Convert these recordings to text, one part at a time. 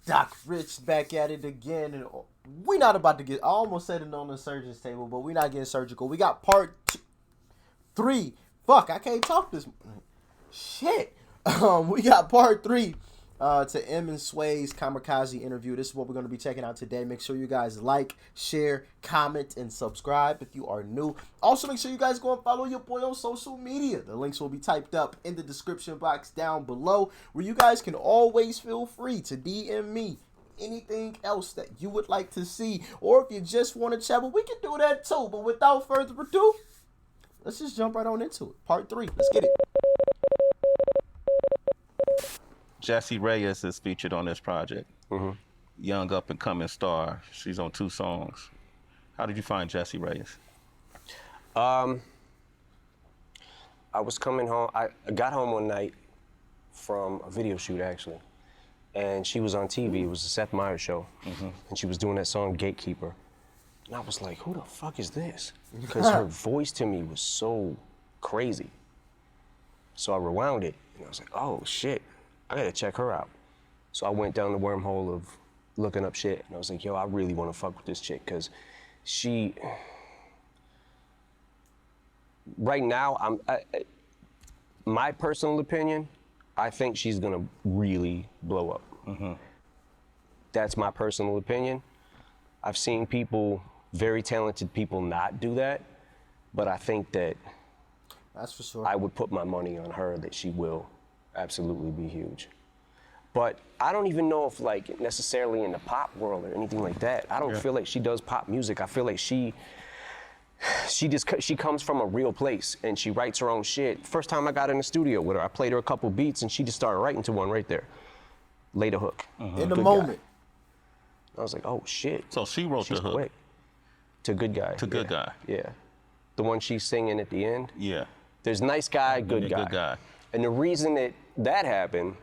Doc Rich back at it again, and we not about to get. I almost said it on the surgeon's table, but we not getting surgical. We got part 3. Fuck, I can't talk this. Shit. We got part 3 to M and Sway's Kamikaze interview. This is what we're going to be checking out today. Make sure you guys like, share, comment, and subscribe if you are new. Also, make sure you guys go and follow your boy on social media. The links will be typed up in the description box down below, where you guys can always feel free to DM me anything else that you would like to see. Or if you just want to chat, well, we can do that too. But without further ado, let's just jump right on into it. Part 3. Let's get it. Jessie Reyes is featured on this project. Mm-hmm. Young up-and-coming star. She's on 2 songs. How did you find Jessie Reyes? I was coming home. I got home one night from a video shoot, actually, and she was on TV. It was the Seth Meyers show, and she was doing that song Gatekeeper. And I was like, who the fuck is this? Because her voice to me was so crazy. So I rewound it, and I was like, oh, shit. I gotta check her out. So I went down the wormhole of looking up shit, and I was like, yo, I really wanna fuck with this chick, because right now, my personal opinion, I think she's gonna really blow up. That's my personal opinion. I've seen people, very talented people, not do that, but I think that That's for sure. I would put my money on her that she will absolutely be huge. But I don't even know if, like, necessarily in the pop world or anything like that. I don't feel like she does pop music. I feel like she comes from a real place, and she writes her own shit. First time I got in the studio with her, I played her a couple beats, and she just started writing to one right there. Laid a hook. In the Good moment. Guy. I was like, oh shit. So she wrote She's the hook. quick. To Good Guy. To Good Guy. Yeah. The one she's singing at the end. Yeah. There's Nice Guy, Good Guy. Good Guy. And the reason that happened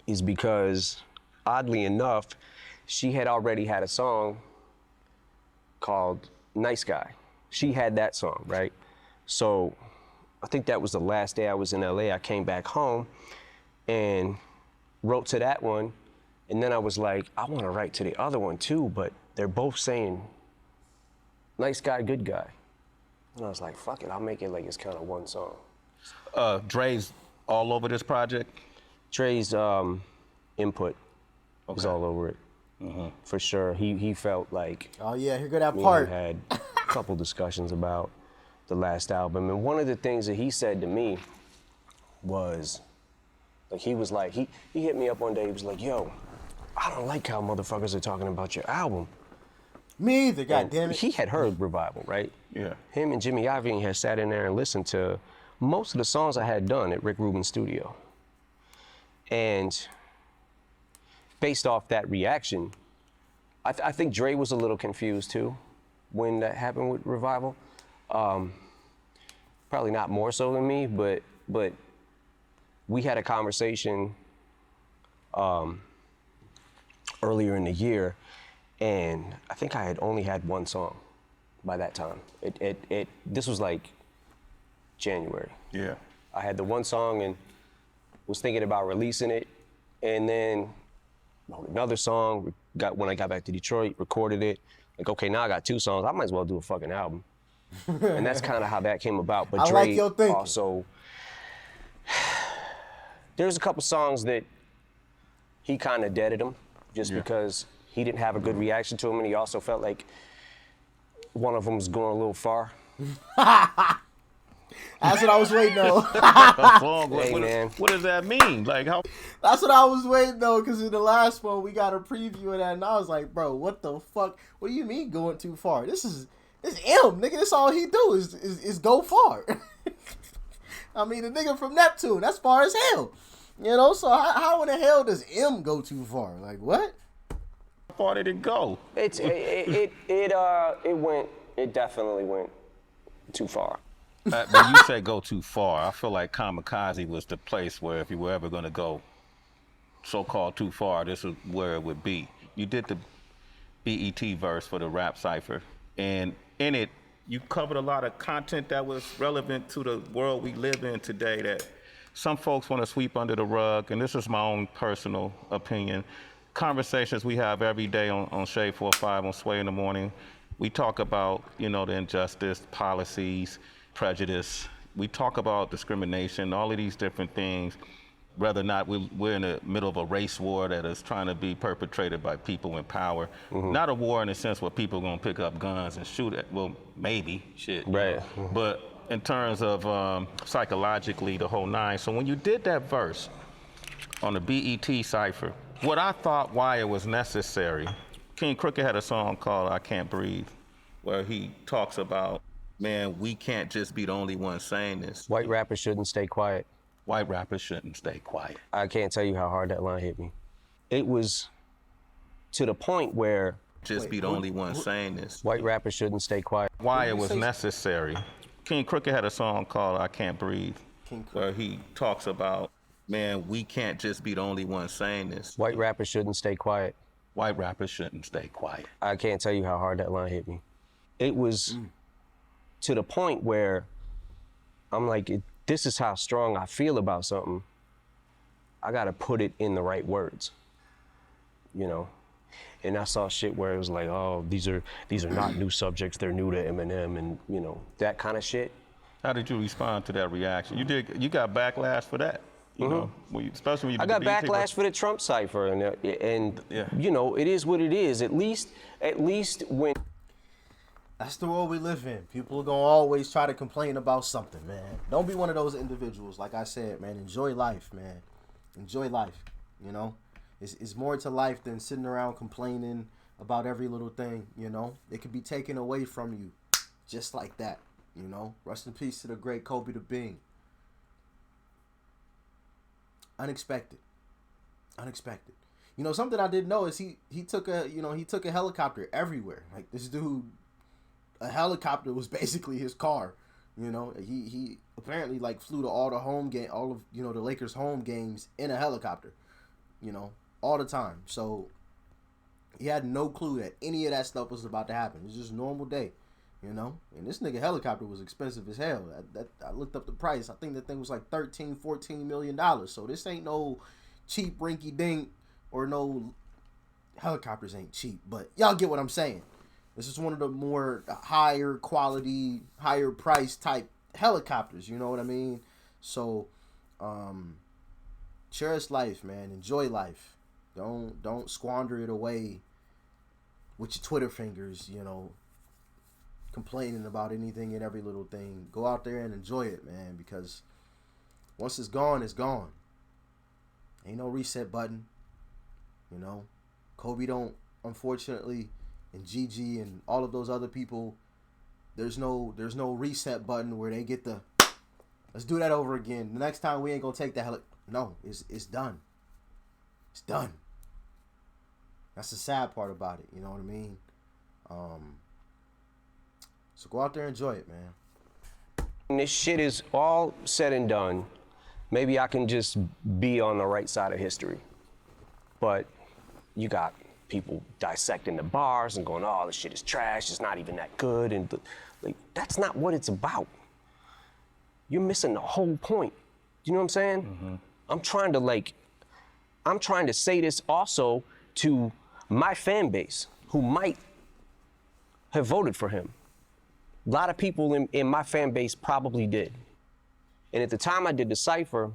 is because, oddly enough, she had already had a song called Nice Guy. She had that song, right? So I think that was the last day I was in LA. I came back home and wrote to that one. And then I was like, I want to write to the other one too, but they're both saying Nice Guy, Good Guy. And I was like, fuck it, I'll make it like it's kind of one song. Dre's all over this project? Dre's input was all over it, for sure. He felt like Oh yeah, here go that me part. and him had a couple discussions about the last album, and one of the things that he said to me was, like, he was like, he hit me up one day. He was like, yo, I don't like how motherfuckers are talking about your album. Me either, And goddamn it. he had heard Revival, right? Yeah. Him and Jimmy Iovine had sat in there and listened to most of the songs I had done at Rick Rubin's studio. And based off that reaction, I think Dre was a little confused too when that happened with Revival. Probably not more so than me, but we had a conversation earlier in the year, and I think I had only had one song by that time. This was like January. Yeah. I had the one song and was thinking about releasing it, and then wrote another song. When I got back to Detroit, recorded it. Like, okay, now I got 2 songs. I might as well do a fucking album. And that's kind of how that came about. But I Dre like your thinking. also, there's a couple songs that he kind of deaded them just because he didn't have a good reaction to them, and he also felt like one of them was going a little far. That's what I was waiting on. Hey, man. What does that mean? Like, how? That's what I was waiting on, because in the last one we got a preview of that, and I was like, bro, what the fuck? What do you mean going too far? This M, nigga. This all he do is go far. I mean, the nigga from Neptune, that's far as hell. You know, so how in the hell does M go too far? Like, what? How far did it go? It definitely went too far. When you say go too far, I feel like Kamikaze was the place where if you were ever going to go so-called too far, this is where it would be. You did the BET verse for the rap cipher, and in it, you covered a lot of content that was relevant to the world we live in today that some folks want to sweep under the rug, and this is my own personal opinion. conversations we have every day on Shade 45 on Sway in the Morning. We talk about, you know, the injustice, policies, prejudice. We talk about discrimination, all of these different things, whether or not we're in the middle of a race war that is trying to be perpetrated by people in power. Not a war in the sense where people are going to pick up guns and shoot at, well, maybe, shit. Right. But in terms of psychologically, the whole nine. So when you did that verse on the BET cipher, what I thought why it was necessary, King Crooked had a song called I Can't Breathe, where he talks about, man, we can't just be the only ones saying this. White rappers shouldn't stay quiet. White rappers shouldn't stay quiet. I can't tell you how hard that line hit me. It was to the point where Just be the only ones saying this. white rappers shouldn't stay quiet. Why it was necessary. King Crooked had a song called I Can't Breathe, where he talks about, man, we can't just be the only ones saying this. White rappers shouldn't stay quiet. White rappers shouldn't stay quiet. I can't tell you how hard that line hit me. It was to the point where I'm like, this is how strong I feel about something. I gotta put it in the right words, you know? And I saw shit where it was like, oh, these are not new subjects, they're new to Eminem, and you know, that kind of shit. How did you respond to that reaction? You got backlash for that, you know, especially when you I did got the BET backlash for the Trump cipher, and Yeah. you know, it is what it is. At least when That's the world we live in. People are gonna always try to complain about something, man. Don't be one of those individuals. Like I said, man, enjoy life, man. Enjoy life. You know, it's more to life than sitting around complaining about every little thing. You know, it could be taken away from you, just like that. You know, rest in peace to the great Kobe the Bean. Unexpected. You know, something I didn't know is he took a helicopter everywhere. Like this dude, a helicopter was basically his car. You know, he apparently like flew to all of the Lakers home games in a helicopter. You know, all the time. So he had no clue that any of that stuff was about to happen. It was just a normal day. You know, and this nigga helicopter was expensive as hell. I looked up the price. I think that thing was like $13-14 million. So this ain't no cheap rinky dink, or no, helicopters ain't cheap. But y'all get what I'm saying. This is one of the more higher quality, higher price type helicopters. You know what I mean? So, cherish life, man. Enjoy life. Don't squander it away with your Twitter fingers. You know, complaining about anything and every little thing. Go out there and enjoy it, man, because once it's gone, it's gone. Ain't no reset button. You know, Kobe don't, unfortunately, and Gigi and all of those other people, there's no reset button where they get the, let's do that over again. The next time we ain't gonna take that no, it's done. It's done. That's the sad part about it, you know what I mean? So go out there and enjoy it, man. When this shit is all said and done, maybe I can just be on the right side of history. But you got people dissecting the bars and going, oh, this shit is trash, it's not even that good. And like, that's not what it's about. You're missing the whole point. You know what I'm saying? Mm-hmm. I'm trying to say this also to my fan base who might have voted for him. A lot of people in my fan base probably did. And at the time I did the cipher,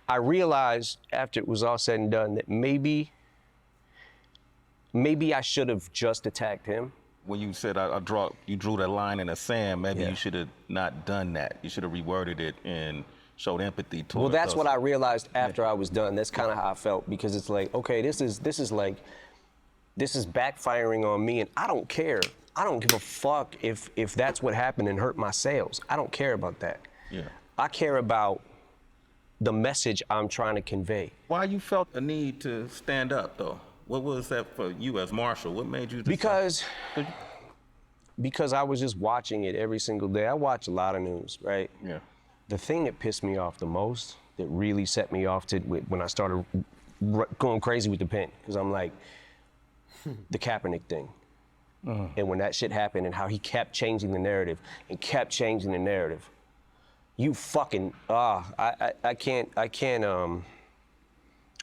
I realized after it was all said and done that maybe I should have just attacked him. When you said you drew that line in the sand, maybe you should have not done that. You should have reworded it and showed empathy towards. Well, that's what I realized after I was done. That's kind of how I felt, because it's like, okay, this is backfiring on me, and I don't care. I don't give a fuck if that's what happened and hurt my sales. I don't care about that. Yeah. I care about the message I'm trying to convey. Why you felt a need to stand up, though? What was that for you as Marshall? What made you decide? Because I was just watching it every single day. I watch a lot of news, right? Yeah. The thing that pissed me off the most, that really set me off when I started going crazy with the pen, because I'm like, the Kaepernick thing. And when that shit happened and how he kept changing the narrative and kept changing the narrative, you fucking, I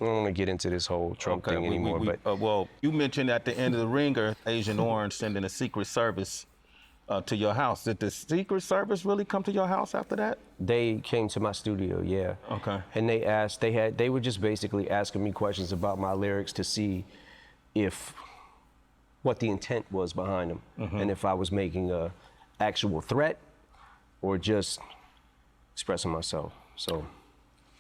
I don't want to get into this whole Trump thing anymore, but well, you mentioned at the end of the ringer, Agent Orange sending a Secret Service to your house. Did the Secret Service really come to your house after that? they came to my studio, yeah. Okay. And they were just basically asking me questions about my lyrics to see what the intent was behind them, and if I was making a actual threat or just expressing myself. So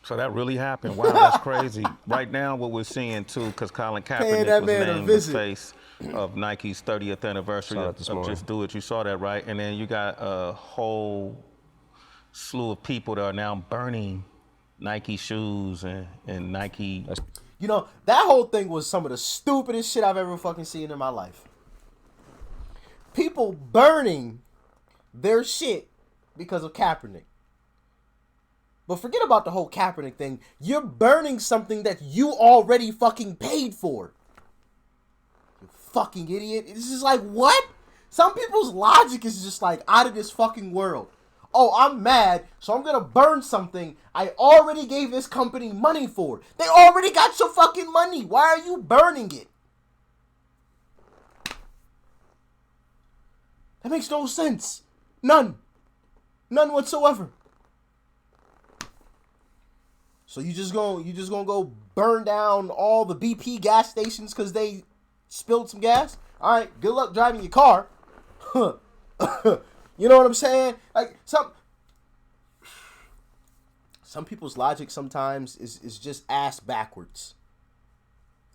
that really happened. Wow, that's crazy. Right now, what we're seeing too, because Colin Kaepernick that was man a named the visit. face of Nike's 30th anniversary Saw of that this morning. Just Do It. You saw that, right? And then you got a whole slew of people that are now burning Nike shoes and Nike. You know, that whole thing was some of the stupidest shit I've ever fucking seen in my life. People burning their shit because of Kaepernick. But forget about the whole Kaepernick thing. You're burning something that you already fucking paid for. You fucking idiot. It's just like, what? Some people's logic is just like out of this fucking world. Oh, I'm mad, so I'm gonna burn something I already gave this company money for. They already got your fucking money. Why are you burning it? That makes no sense. None whatsoever. So you just gonna go burn down all the BP gas stations because they spilled some gas? All right, good luck driving your car. You know what I'm saying? Like some people's logic sometimes is just ass backwards.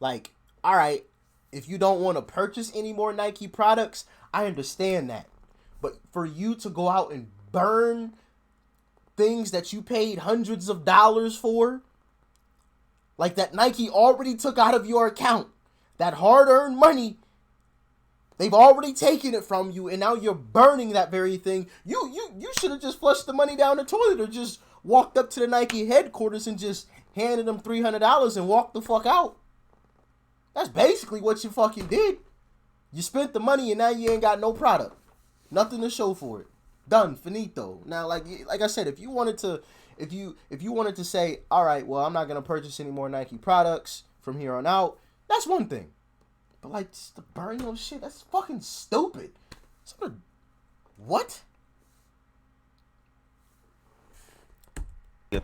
Like, all right, if you don't want to purchase any more Nike products, I understand that. But for you to go out and burn things that you paid hundreds of dollars for, like that Nike already took out of your account, that hard-earned money, they've already taken it from you, and now you're burning that very thing. You should have just flushed the money down the toilet or just walked up to the Nike headquarters and just handed them $300 and walked the fuck out. That's basically what you fucking did. You spent the money and now you ain't got no product. Nothing to show for it. Done, finito. Now, like I said, if you wanted to say, all right, well, I'm not gonna purchase any more Nike products from here on out, that's one thing. But like, just the burning of shit, that's fucking stupid. What?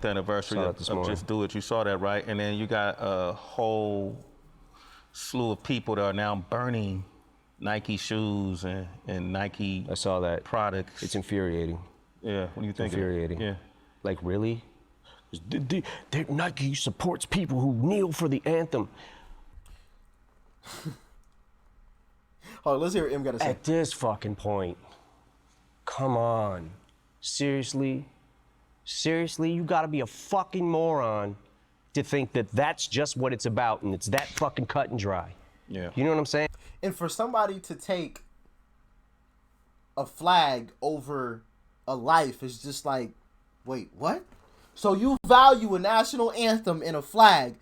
Anniversary of Just Do It. You saw that, right? And then you got a whole slew of people that are now burning Nike shoes and Nike. I saw that products. It's infuriating. Yeah, what do you think? Infuriating. Yeah. Like, really? Nike supports people who kneel for the anthem. Oh, let's hear what M got to say. At this fucking point, come on. Seriously? Seriously? You gotta be a fucking moron to think that that's just what it's about and it's that fucking cut and dry. Yeah. You know what I'm saying? And for somebody to take a flag over a life is just like, wait, what? So you value a national anthem and a flag,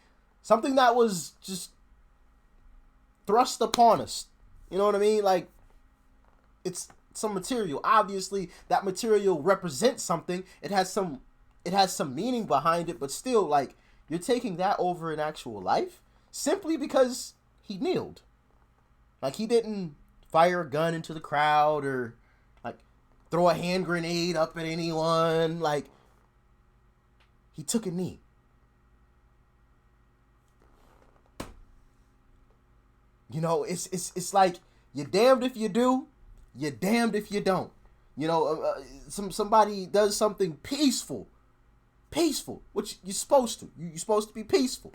something that was just thrust upon us. You know what I mean? Like, it's some material. Obviously, that material represents something. It has some meaning behind it, but still, like, you're taking that over an actual life simply because he kneeled. Like, he didn't fire a gun into the crowd or, like, throw a hand grenade up at anyone. Like, he took a knee. You know, it's like, you're damned if you do, you're damned if you don't. You know, somebody does something peaceful, which you're supposed to. You're supposed to be peaceful.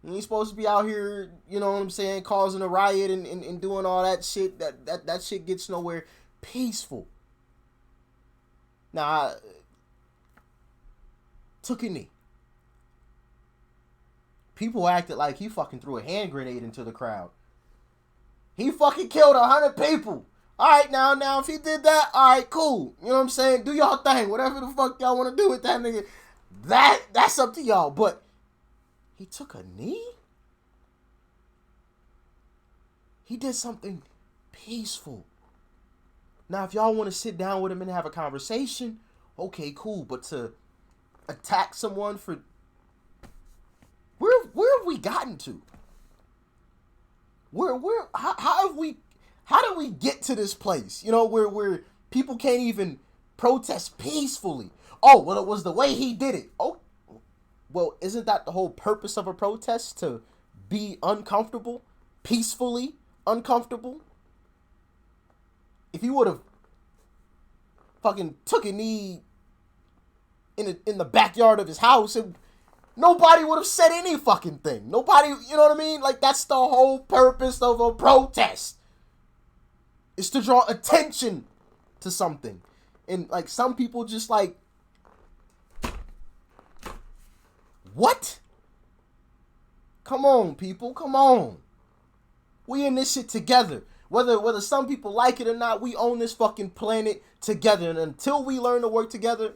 You ain't supposed to be out here, you know what I'm saying, causing a riot and doing all that shit. That shit gets nowhere. Peaceful. Now, took a knee. People acted like he fucking threw a hand grenade into the crowd. He fucking killed 100 people. All right, now, if he did that, all right, cool. You know what I'm saying? Do y'all thing. Whatever the fuck y'all want to do with that nigga, that's up to y'all. But he took a knee? He did something peaceful. Now, if y'all want to sit down with him and have a conversation, okay, cool. But to attack someone for... We're we gotten to? How did we get to this place? You know, where people can't even protest peacefully. Oh, well, it was the way he did it. Oh, well, isn't that the whole purpose of a protest? To be uncomfortable, peacefully uncomfortable? If he would have fucking took a knee in the backyard of his house, nobody would have said any fucking thing. Nobody, you know what I mean? Like, that's the whole purpose of a protest. Is to draw attention to something. And, like, some people just, like, what? Come on, people. Come on. We in this shit together. Whether some people like it or not, we own this fucking planet together. And until we learn to work together,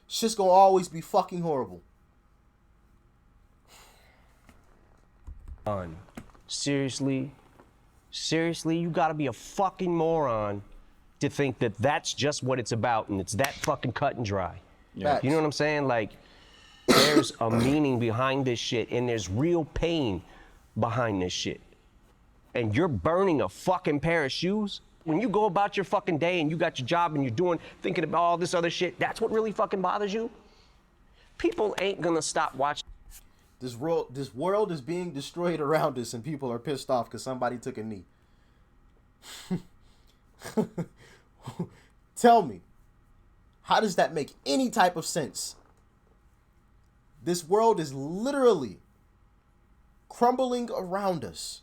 shit's gonna always be fucking horrible. Seriously, you gotta be a fucking moron to think that that's just what it's about and it's that fucking cut and dry. Yeah. You know what I'm saying? Like, there's a meaning behind this shit and there's real pain behind this shit. And you're burning a fucking pair of shoes? When you go about your fucking day and you got your job and you're thinking about all this other shit, that's what really fucking bothers you? People ain't gonna stop watching. This world is being destroyed around us, and people are pissed off because somebody took a knee. Tell me, how does that make any type of sense? This world is literally crumbling around us,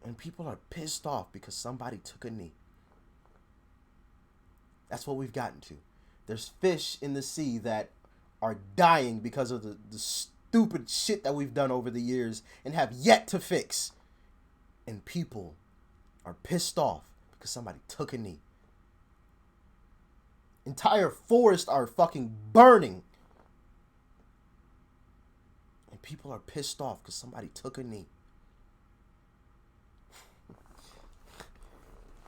and people are pissed off because somebody took a knee. That's what we've gotten to. There's fish in the sea that are dying because of the stupid shit that we've done over the years and have yet to fix. And people are pissed off because somebody took a knee. Entire forests are fucking burning. And people are pissed off because somebody took a knee.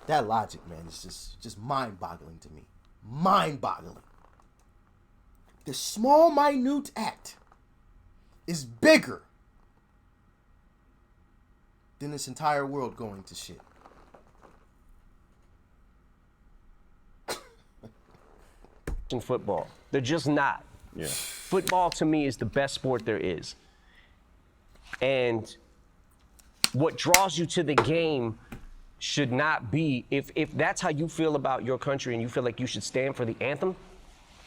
That logic, man, is just mind-boggling to me. Mind-boggling. The small, minute act is bigger than this entire world going to shit. In football. They're just not. Yeah. Football to me is the best sport there is. And what draws you to the game should not be, if that's how you feel about your country and you feel like you should stand for the anthem,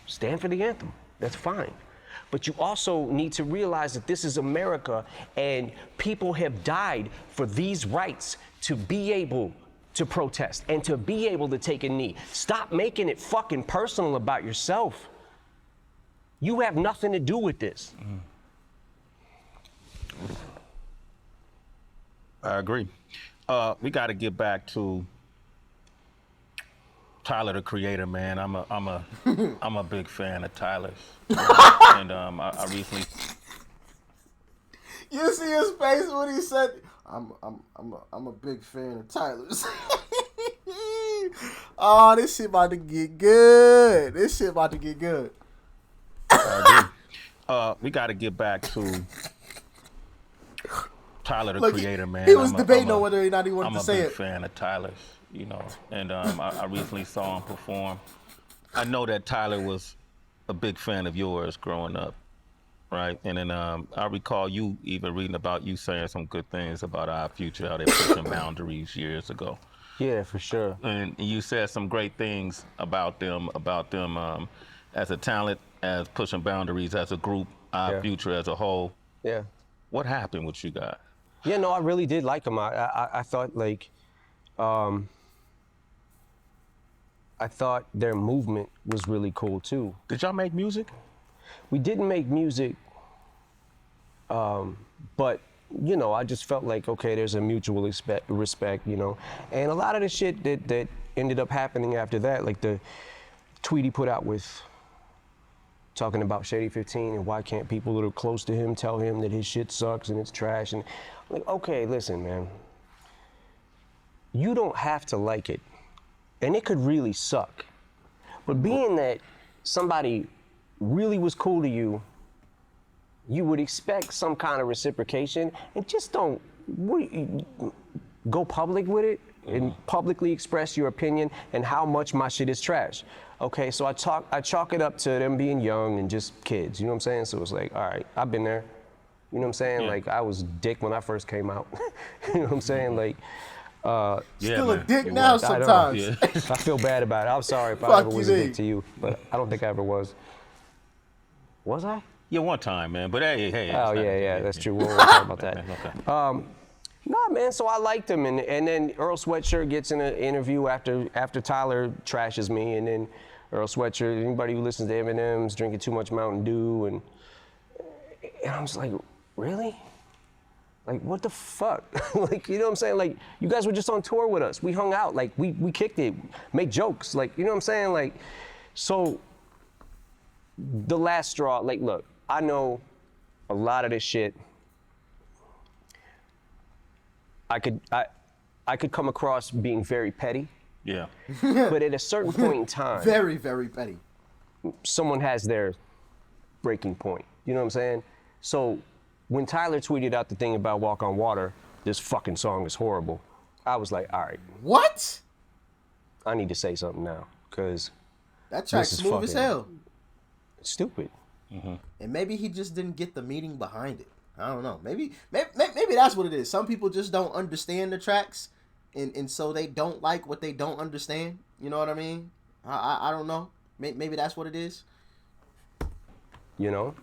stand for the anthem. That's fine. But you also need to realize that this is America and people have died for these rights to be able to protest and to be able to take a knee. Stop making it fucking personal about yourself. You have nothing to do with this. I agree. We got to get back to Tyler, the Creator, man. I'm a big fan of Tyler's, and I recently. You see his face when he said, "I'm a big fan of Tyler's." Oh, this shit about to get good. I agree. We got to get back to Tyler, the Creator, man. He was debating on whether or not he wanted to say it. I'm a big fan of Tyler's. You know, and I recently saw him perform. I know that Tyler was a big fan of yours growing up, right? And then I recall you even reading about you saying some good things about our future, how they're pushing boundaries years ago. Yeah, for sure. And you said some great things about them as a talent, as pushing boundaries, as a group, our future as a whole. Yeah. What happened with you guys? Yeah, no, I really did like them. I thought like, I thought their movement was really cool too. Did y'all make music? We didn't make music, but you know, I just felt like, okay, there's a mutual respect, you know. And a lot of the shit that ended up happening after that, like the tweet he put out with talking about Shady 15 and why can't people that are close to him tell him that his shit sucks and it's trash. And like, okay, listen, man, you don't have to like it. And it could really suck. But being that somebody really was cool to you you would expect some kind of reciprocation, and just don't go public with it and publicly express your opinion and how much my shit is trash. Okay, so I chalk it up to them being young and just kids, you know what I'm saying? So it's like, all right, I've been there. You know what I'm saying? Yeah. Like, I was dick when I first came out. You know what I'm saying? Like, Still a man, dick you now was. I know. sometimes. Yeah. I feel bad about it. I'm sorry if I Fuck ever you, was a nigga. dick to you, but I don't think I ever was. Was I? Yeah, one time, man. But hey. Oh, yeah, that's true. We won't talk about that. Okay. Nah, man, so I liked him, and then Earl Sweatshirt gets in an interview after Tyler trashes me, and then Earl Sweatshirt, anybody who listens to Eminem's drinking too much Mountain Dew, and I was like, really? Like, what the fuck? Like, you know what I'm saying? Like, you guys were just on tour with us. We hung out, like, we kicked it, made jokes, like, you know what I'm saying? Like, so the last straw, like, look, I know a lot of this shit. I could come across being very petty, Yeah. but at a certain point in time, Very, very petty. someone has their breaking point. You know what I'm saying? So when Tyler tweeted out the thing about Walk on Water, this fucking song is horrible, I was like, all right, What? I need to say something now, because That track's This is smooth as fucking- hell. it's stupid. And maybe he just didn't get the meaning behind it. I don't know. Maybe that's what it is. Some people just don't understand the tracks, and so they don't like what they don't understand. You know what I mean? I don't know. Maybe that's what it is. You know?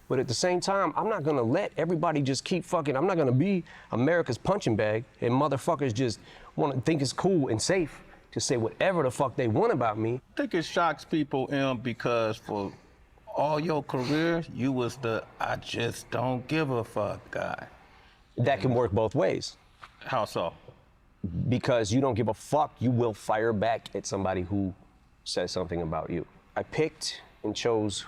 But at the same time, I'm not gonna let everybody just keep fucking, I'm not gonna be America's punching bag and motherfuckers just wanna think it's cool and safe to say whatever the fuck they want about me. I think it shocks people, because for all your career, you was the I just don't give a fuck guy. That can work both ways. How so? Because you don't give a fuck, you will fire back at somebody who says something about you. I picked and chose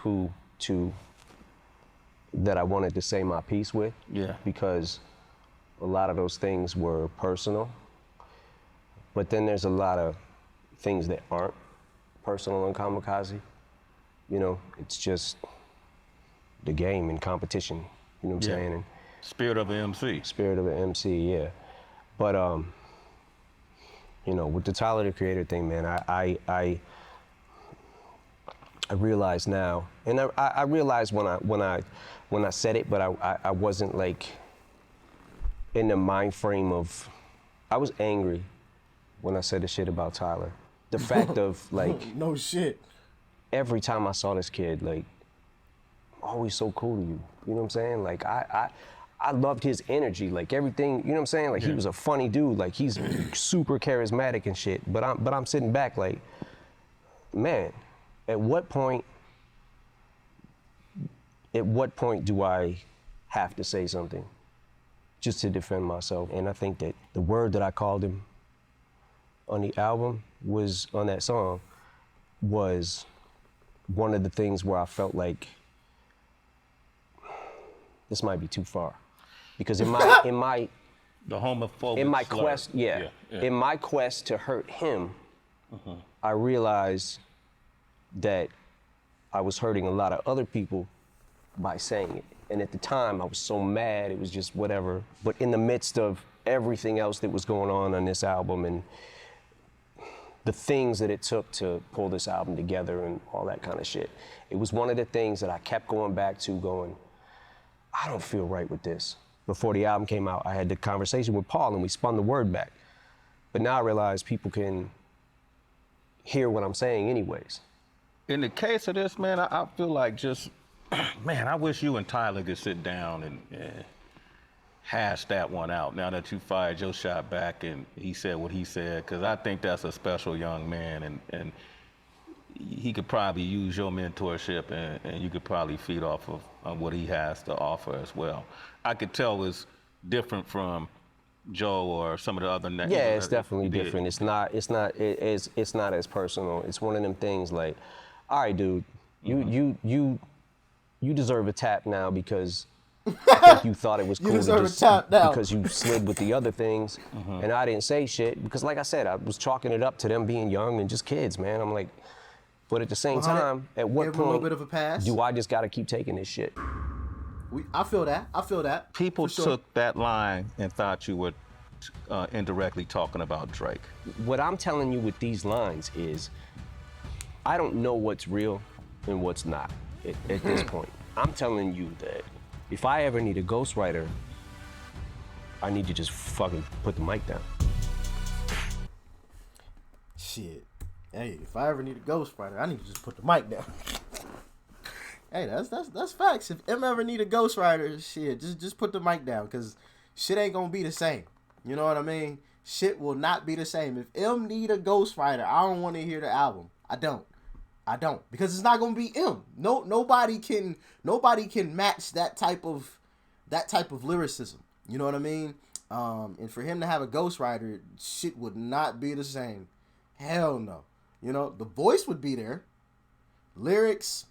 that I wanted to say my piece with. Yeah. Because a lot of those things were personal. But then there's a lot of things that aren't personal in Kamikaze. You know, it's just the game and competition. You know what I'm saying? And Spirit of an MC. spirit of an MC, yeah. But you know, with the Tyler the Creator thing, man, I realize now, and I realized when I said it, but I wasn't like in the mind frame of, I was angry when I said the shit about Tyler. The fact of like, No shit. every time I saw this kid, like, always so cool to you. You know what I'm saying? Like, I loved his energy, like everything, you know what I'm saying? Like, he was a funny dude, like, he's super charismatic and shit. But I'm sitting back like, man, at what point do I have to say something just to defend myself? And I think that the word that I called him on the album was, on that song, was one of the things where I felt like this might be too far. Because in my The homophobic in my slur. quest, in my quest to hurt him, I realized that I was hurting a lot of other people by saying it. And at the time, I was so mad, it was just whatever. But in the midst of everything else that was going on this album and the things that it took to pull this album together and all that kind of shit, it was one of the things that I kept going back to, going, I don't feel right with this. Before the album came out, I had the conversation with Paul and we spun the word back. But now I realize people can hear what I'm saying anyways. In the case of this, man, I feel like just, man, I wish you and Tyler could sit down and hash that one out now that you fired your shot back and he said what he said, because I think that's a special young man, and he could probably use your mentorship and you could probably feed off of what he has to offer as well. I could tell it's different from Joe or some of the other names. Yeah, it's definitely different. It's not as personal. It's one of them things like, all right, dude, you deserve a tap now because I think you thought it was cool deserve a tap now. because you slid with the other things, and I didn't say shit because, like I said, I was chalking it up to them being young and just kids, man. I'm like, but at the same time, at what Give him a little point bit of a pass. do I just got to keep taking this shit? I feel that. I feel that. People for sure. took that line and thought you were indirectly talking about Drake. What I'm telling you with these lines is, I don't know what's real and what's not at this point. I'm telling you that if I ever need a ghostwriter, I need to just fucking put the mic down. Shit. Hey, if I ever need a ghostwriter, I need to just put the mic down. Hey, that's facts. If M ever need a ghostwriter, shit, just put the mic down, cause shit ain't gonna be the same. You know what I mean? Shit will not be the same. If M need a ghostwriter, I don't want to hear the album. I don't, because it's not gonna be M. Nobody can match that type of lyricism. You know what I mean? And for him to have a ghostwriter, shit would not be the same. Hell no. You know, the voice would be there. Lyrics,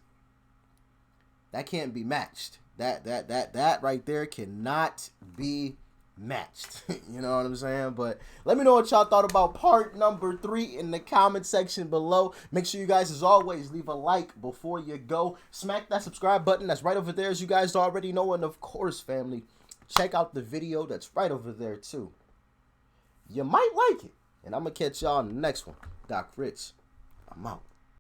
that can't be matched. That right there cannot be matched. You know what I'm saying? But let me know what y'all thought about part number 3 in the comment section below. Make sure you guys, as always, leave a like before you go. Smack that subscribe button that's right over there, as you guys already know. And of course, family, check out the video that's right over there too. You might like it. And I'm gonna catch y'all in the next one. Doc Rich, I'm out.